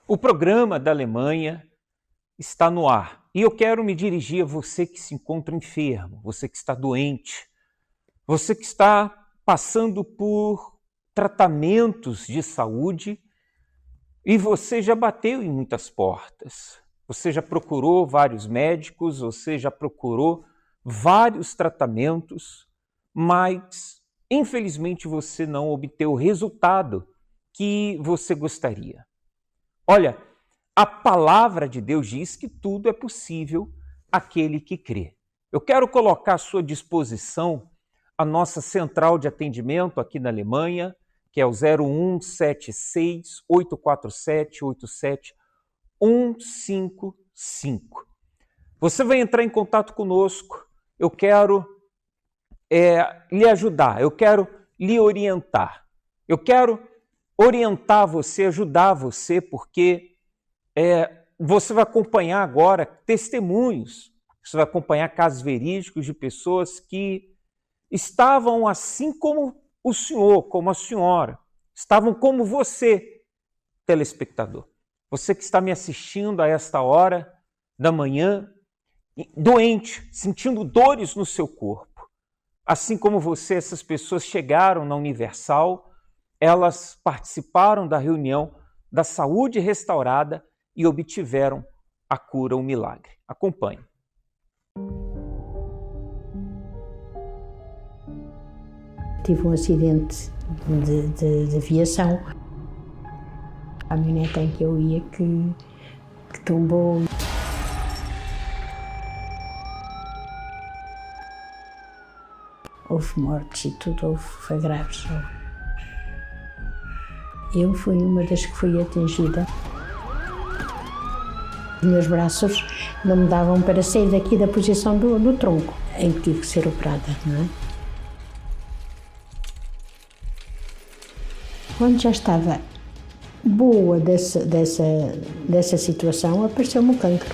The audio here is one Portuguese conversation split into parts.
O programa da Alemanha está no ar e eu quero me dirigir a você que se encontra enfermo, você que está doente, você que está passando por tratamentos de saúde e você já bateu em muitas portas. Você já procurou vários médicos, você já procurou vários tratamentos, mas infelizmente você não obteve o resultado que você gostaria. Olha, a palavra de Deus diz que tudo é possível àquele que crê. Eu quero colocar à sua disposição a nossa central de atendimento aqui na Alemanha, que é o 0176 847 87155. Você vai entrar em contato conosco. Eu quero lhe ajudar, eu quero lhe orientar. Eu quero orientar você, ajudar você, porque você vai acompanhar agora testemunhos, você vai acompanhar casos verídicos de pessoas que estavam assim como o senhor, como a senhora, estavam como você, telespectador. Você que está me assistindo a esta hora da manhã, doente, sentindo dores no seu corpo. Assim como você, essas pessoas chegaram na Universal, elas participaram da reunião da saúde restaurada e obtiveram a cura, o milagre. Acompanhe. Tive um acidente de aviação. A caminhonete em que eu ia que tombou. Houve mortes e tudo, foi grave. Eu fui uma das que fui atingida. Os meus braços não me davam para sair daqui da posição do tronco, em que tive que ser operada, não é? Quando já estava boa dessa situação, apareceu-me o cancro.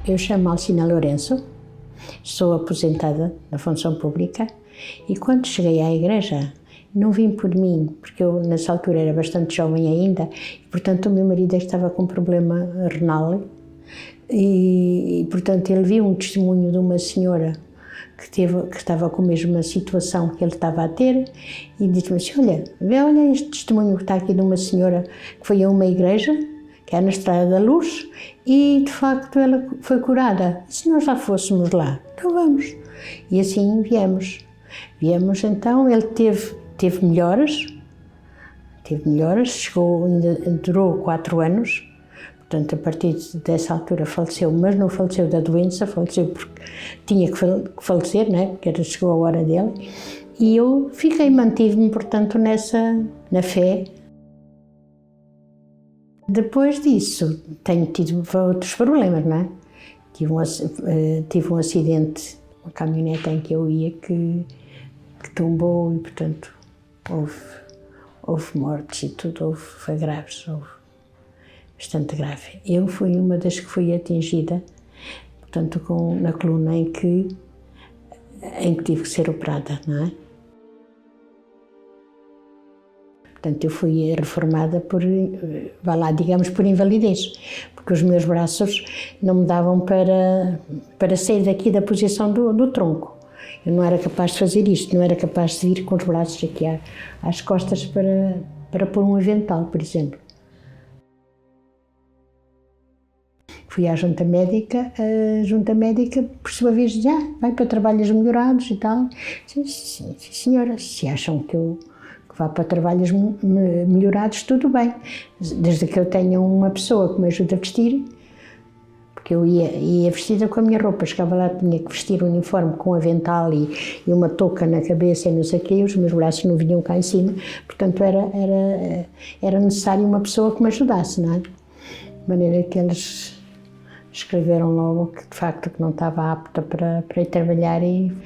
Eu chamo-me Alcina Lourenço, sou aposentada da função pública e quando cheguei à igreja não vim por mim, porque eu nessa altura era bastante jovem ainda e portanto o meu marido estava com problema renal e portanto ele viu um testemunho de uma senhora que estava com a mesma situação que ele estava a ter e disse-me assim, olha este testemunho que está aqui de uma senhora que foi a uma igreja, que é na Estrada da Luz, e de facto ela foi curada. E se nós lá fôssemos lá? Então vamos. E assim viemos. Viemos então, ele teve melhoras, chegou, ainda durou 4 anos, portanto a partir dessa altura faleceu, mas não faleceu da doença, faleceu porque tinha que falecer, né? Porque chegou a hora dele. E eu mantive-me, portanto, na fé. Depois disso, tenho tido outros problemas, não é? Tive um acidente, uma caminhonete em que eu ia que tombou e, portanto, houve mortes e tudo, foi grave, bastante grave. Eu fui uma das que fui atingida, portanto, na coluna em que tive que ser operada, não é? Portanto, eu fui reformada por invalidez, porque os meus braços não me davam para sair daqui da posição do tronco. Eu não era capaz de fazer isto, não era capaz de vir com os braços aqui às costas para pôr um avental, por exemplo. Fui à junta médica, a junta médica, por sua vez, vai para trabalhos melhorados e tal. Sim, senhora, se acham que eu vá para trabalhos melhorados, tudo bem, desde que eu tenha uma pessoa que me ajude a vestir, porque eu ia vestida com a minha roupa, chegava lá, tinha que vestir o uniforme com avental e uma touca na cabeça e não sei o quê, os meus braços não vinham cá em cima, portanto era necessário uma pessoa que me ajudasse, não é? De maneira que eles escreveram logo que de facto que não estava apta para ir trabalhar e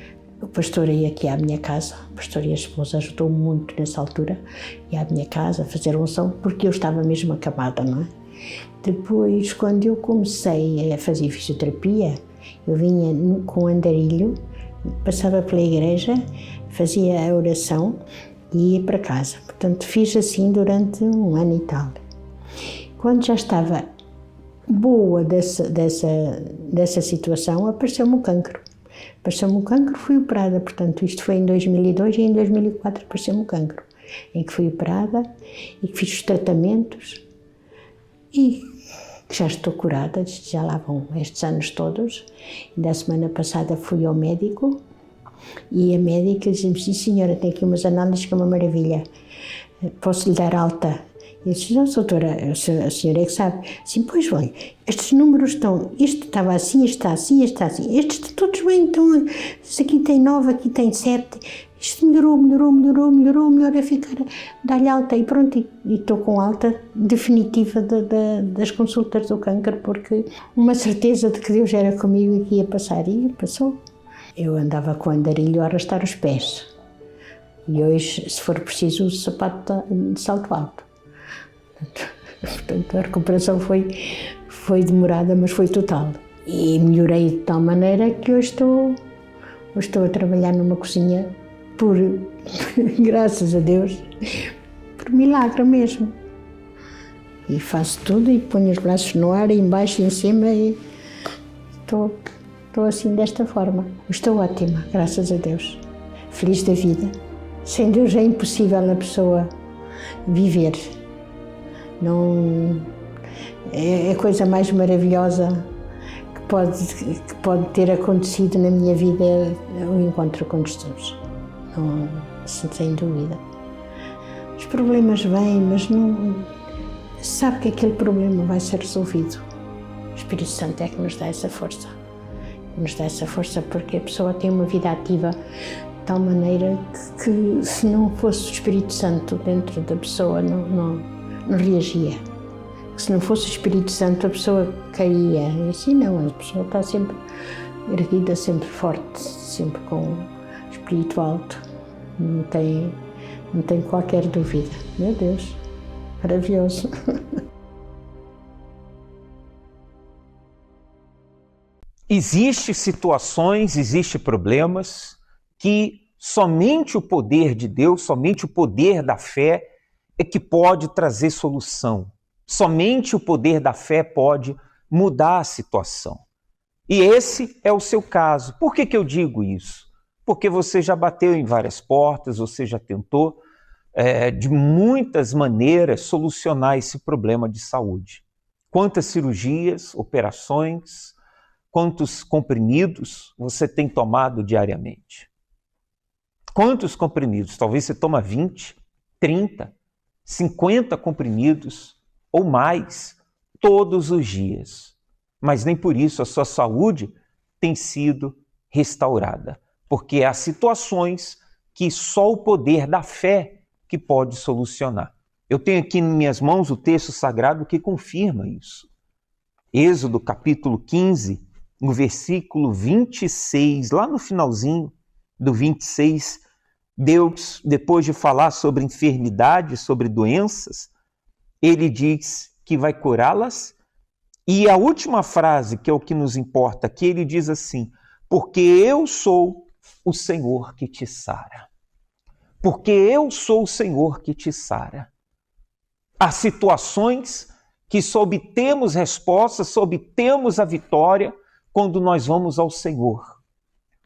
O pastor ia aqui à minha casa, o pastor e a esposa ajudou muito nessa altura, ia à minha casa a fazer unção, porque eu estava mesmo acamada, não é? Depois, quando eu comecei a fazer fisioterapia, eu vinha com andarilho, passava pela igreja, fazia a oração e ia para casa. Portanto, fiz assim durante 1 ano e tal. Quando já estava boa dessa situação, apareceu-me o cancro. Apareceu-me o cancro, fui operada. Portanto, isto foi em 2002 e em 2004 apareceu-me o cancro, em que fui operada e que fiz os tratamentos e que já estou curada, já lá vão estes anos todos. E da semana passada fui ao médico e a médica disse-me: sim senhora, tem aqui umas análises que é uma maravilha, posso lhe dar alta? Eu disse: não, doutora, a senhora é que sabe. Sim, pois olha, estes números estão, isto estava assim, este está assim, este está assim, estes estão todos bem, então, se aqui tem 9, aqui tem 7, isto melhorou a ficar, dá-lhe alta e pronto, e estou com alta definitiva das consultas do câncer, porque uma certeza de que Deus era comigo e que ia passar, e passou. Eu andava com o andarilho a arrastar os pés, e hoje, se for preciso, uso sapato de salto alto. Portanto, a recuperação foi demorada, mas foi total. E melhorei de tal maneira que hoje estou a trabalhar numa cozinha graças a Deus, por milagre mesmo. E faço tudo e ponho os braços no ar, embaixo e em cima, e estou assim desta forma. Estou ótima, graças a Deus. Feliz da vida. Sem Deus é impossível a pessoa viver. Não, é a coisa mais maravilhosa que pode ter acontecido na minha vida, o encontro com Jesus. Não, sem dúvida. Os problemas vêm, mas não sabe que aquele problema vai ser resolvido. O Espírito Santo é que nos dá essa força. Nos dá essa força porque a pessoa tem uma vida ativa de tal maneira que se não fosse o Espírito Santo dentro da pessoa, não reagia. Se não fosse o Espírito Santo, a pessoa caía. E assim não, a pessoa está sempre erguida, sempre forte, sempre com o espírito alto. Não tem qualquer dúvida. Meu Deus, maravilhoso. Existem situações, existem problemas que somente o poder de Deus, somente o poder da fé é que pode trazer solução. Somente o poder da fé pode mudar a situação. E esse é o seu caso. Por que eu digo isso? Porque você já bateu em várias portas, você já tentou de muitas maneiras solucionar esse problema de saúde. Quantas cirurgias, operações, quantos comprimidos você tem tomado diariamente? Quantos comprimidos? Talvez você toma 20, 30, 50 comprimidos ou mais todos os dias. Mas nem por isso a sua saúde tem sido restaurada. Porque há situações que só o poder da fé que pode solucionar. Eu tenho aqui em minhas mãos o texto sagrado que confirma isso. Êxodo capítulo 15, no versículo 26, lá no finalzinho do 26, Deus, depois de falar sobre enfermidades, sobre doenças, ele diz que vai curá-las. E a última frase, que é o que nos importa aqui, ele diz assim: porque eu sou o Senhor que te sara. Porque eu sou o Senhor que te sara. Há situações que só obtemos respostas, só obtemos a vitória quando nós vamos ao Senhor,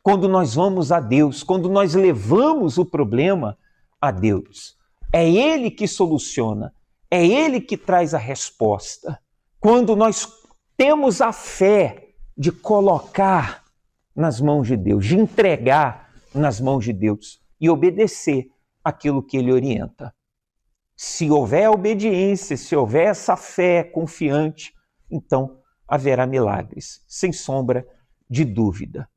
quando nós vamos a Deus, quando nós levamos o problema a Deus. É Ele que soluciona, é Ele que traz a resposta. Quando nós temos a fé de colocar nas mãos de Deus, de entregar nas mãos de Deus e obedecer aquilo que Ele orienta. Se houver obediência, se houver essa fé confiante, então haverá milagres, sem sombra de dúvida.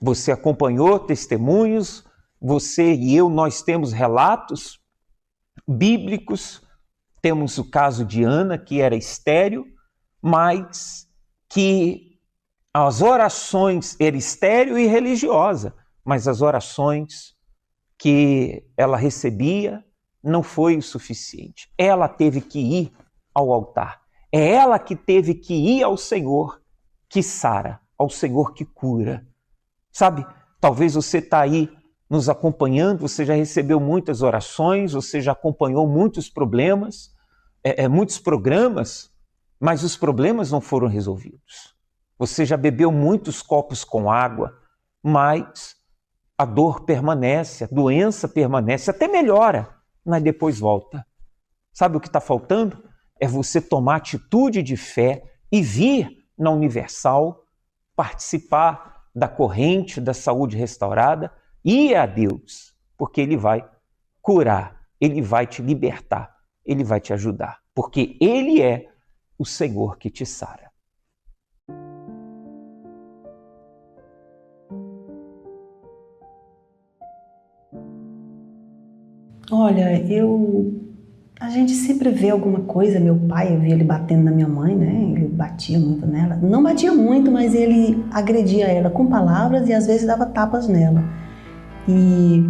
Você acompanhou testemunhos, você e eu, nós temos relatos bíblicos. Temos o caso de Ana, que era estéril, mas que as orações era estéril e religiosa, mas as orações que ela recebia não foi o suficiente. Ela teve que ir ao altar. É ela que teve que ir ao Senhor que sara, ao Senhor que cura. Sabe, talvez você está aí nos acompanhando, você já recebeu muitas orações, você já acompanhou muitos problemas, muitos programas, mas os problemas não foram resolvidos. Você já bebeu muitos copos com água, mas a dor permanece, a doença permanece, até melhora, mas depois volta. Sabe o que está faltando? É você tomar atitude de fé e vir na Universal, participar da corrente da saúde restaurada, e ir a Deus, porque Ele vai curar, Ele vai te libertar, Ele vai te ajudar, porque Ele é o Senhor que te sara. Olha, a gente sempre vê alguma coisa. Meu pai, eu via ele batendo na minha mãe, né? Ele batia muito nela. Não batia muito, mas ele agredia ela com palavras e às vezes dava tapas nela. E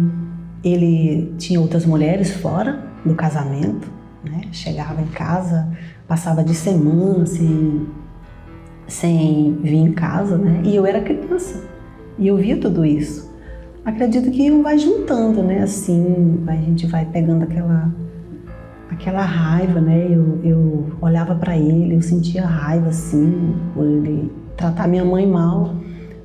ele tinha outras mulheres fora do casamento, né? Chegava em casa, passava de semana sem vir em casa, né? E eu era criança e eu via tudo isso. Acredito que vai juntando, né? Assim, a gente vai pegando aquela raiva, né? Eu olhava para ele, eu sentia raiva, assim, por ele tratar minha mãe mal.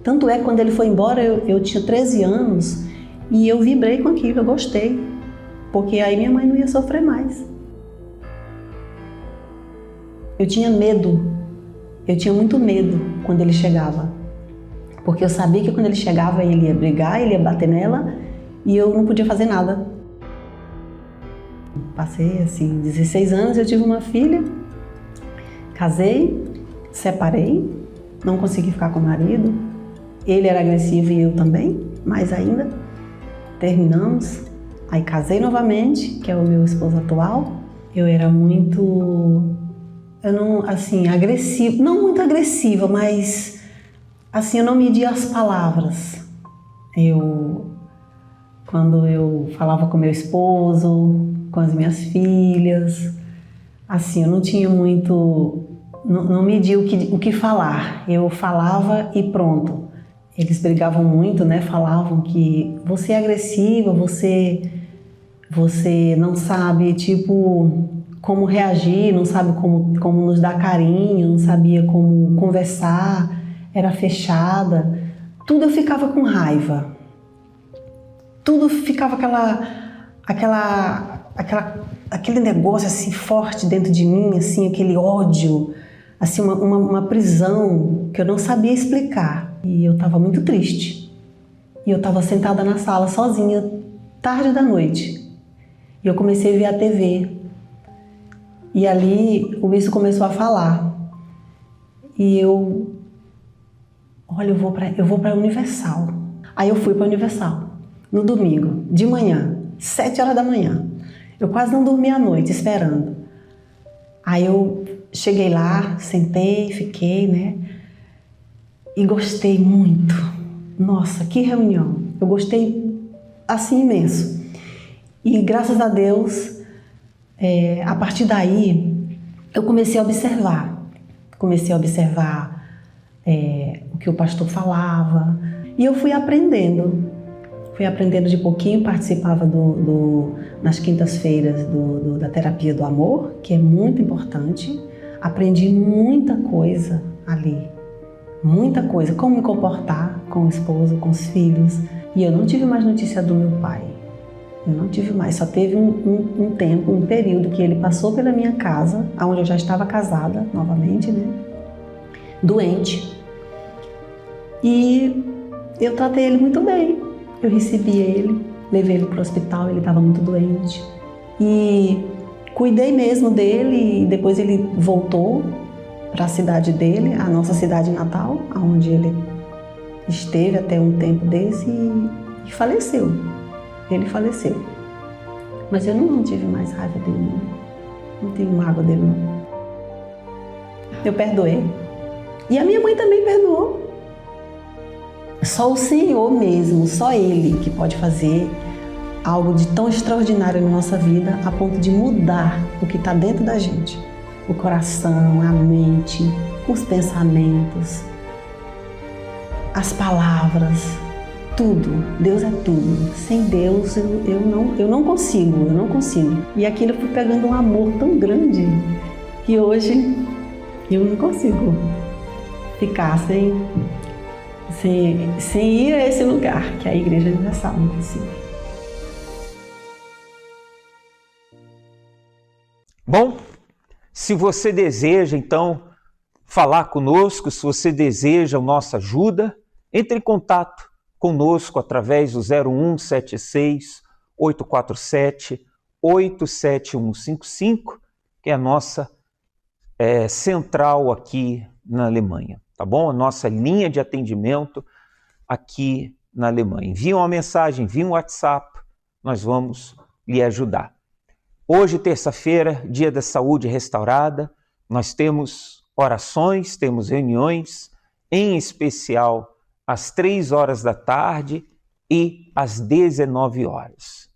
Tanto é que quando ele foi embora, eu tinha 13 anos e eu vibrei com aquilo, eu gostei. Porque aí minha mãe não ia sofrer mais. Eu tinha medo, eu tinha muito medo quando ele chegava. Porque eu sabia que quando ele chegava ele ia brigar, ele ia bater nela e eu não podia fazer nada. Passei assim, 16 anos, eu tive uma filha, casei, separei, não consegui ficar com o marido. Ele era agressivo e eu também, mais ainda. Terminamos, aí casei novamente, que é o meu esposo atual. Eu era muito, agressiva, não muito agressiva, mas assim, eu não media as palavras. Quando eu falava com meu esposo, com as minhas filhas, assim, eu não tinha muito, não media o que falar. Eu falava e pronto. Eles brigavam muito, né? Falavam que você é agressiva, você não sabe, tipo, como reagir, não sabe como nos dar carinho, não sabia como conversar, era fechada. Tudo eu ficava com raiva. Tudo ficava aquele negócio assim forte dentro de mim, assim, aquele ódio, assim, uma prisão que eu não sabia explicar. E eu estava muito triste. E eu estava sentada na sala sozinha, tarde da noite. E eu comecei a ver a TV. E ali o bicho começou a falar. E olha, eu vou para a Universal. Aí eu fui para a Universal. No domingo, de manhã, 7 horas da manhã. Eu quase não dormi à noite, esperando. Aí eu cheguei lá, sentei, fiquei, né? E gostei muito. Nossa, que reunião. Eu gostei, assim, imenso. E graças a Deus, a partir daí, eu comecei a observar. Comecei a observar o que o pastor falava. E eu fui aprendendo. Fui aprendendo de pouquinho, participava nas quintas-feiras da terapia do amor, que é muito importante. Aprendi muita coisa ali, muita coisa, como me comportar com o esposo, com os filhos. E eu não tive mais notícia do meu pai, eu não tive mais, só teve um tempo, um período que ele passou pela minha casa, onde eu já estava casada novamente, né? Doente. E eu tratei ele muito bem. Eu recebi ele, levei ele para o hospital, ele estava muito doente. E cuidei mesmo dele e depois ele voltou para a cidade dele, a nossa cidade natal, onde ele esteve até um tempo desse e faleceu. Ele faleceu. Mas eu não tive mais raiva dele, não tive mágoa dele, não. Eu perdoei. E a minha mãe também perdoou. Só o Senhor mesmo, só Ele que pode fazer algo de tão extraordinário na nossa vida a ponto de mudar o que está dentro da gente. O coração, a mente, os pensamentos, as palavras, tudo. Deus é tudo. Sem Deus eu não consigo. E aquilo eu fui pegando um amor tão grande que hoje eu não consigo ficar sem ir a esse lugar, que é a Igreja Universal, não consigo. Bom, se você deseja, então, falar conosco, se você deseja a nossa ajuda, entre em contato conosco através do 0176 847 87155, que é a nossa central aqui na Alemanha, tá bom? A nossa linha de atendimento aqui na Alemanha. Envie uma mensagem, envie um WhatsApp, nós vamos lhe ajudar. Hoje, terça-feira, dia da saúde restaurada, nós temos orações, temos reuniões, em especial às 3 horas da tarde e às 19 horas.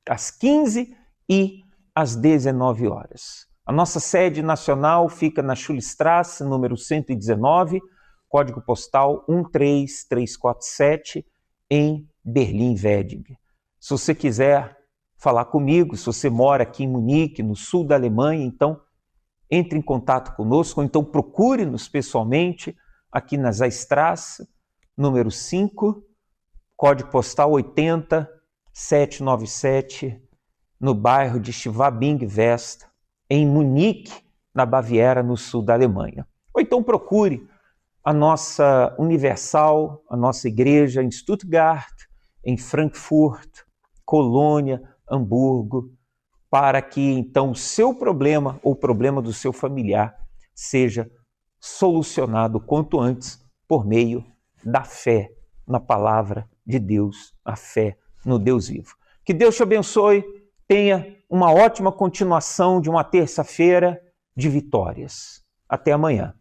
Às 15 e às 19 horas. A nossa sede nacional fica na Schulstrasse, número 119, código postal 13347, em Berlim-Wedding. Se você quiser falar comigo, se você mora aqui em Munique, no sul da Alemanha, então entre em contato conosco, ou então procure-nos pessoalmente aqui na Zaystrasse, número 5, código postal 80797, no bairro de Schwabing West, em Munique, na Baviera, no sul da Alemanha. Ou então procure a nossa Universal, a nossa igreja em Stuttgart, em Frankfurt, Colônia, Hamburgo, para que então o seu problema ou o problema do seu familiar seja solucionado quanto antes por meio da fé na palavra de Deus, a fé no Deus vivo. Que Deus te abençoe, tenha uma ótima continuação de uma terça-feira de vitórias. Até amanhã.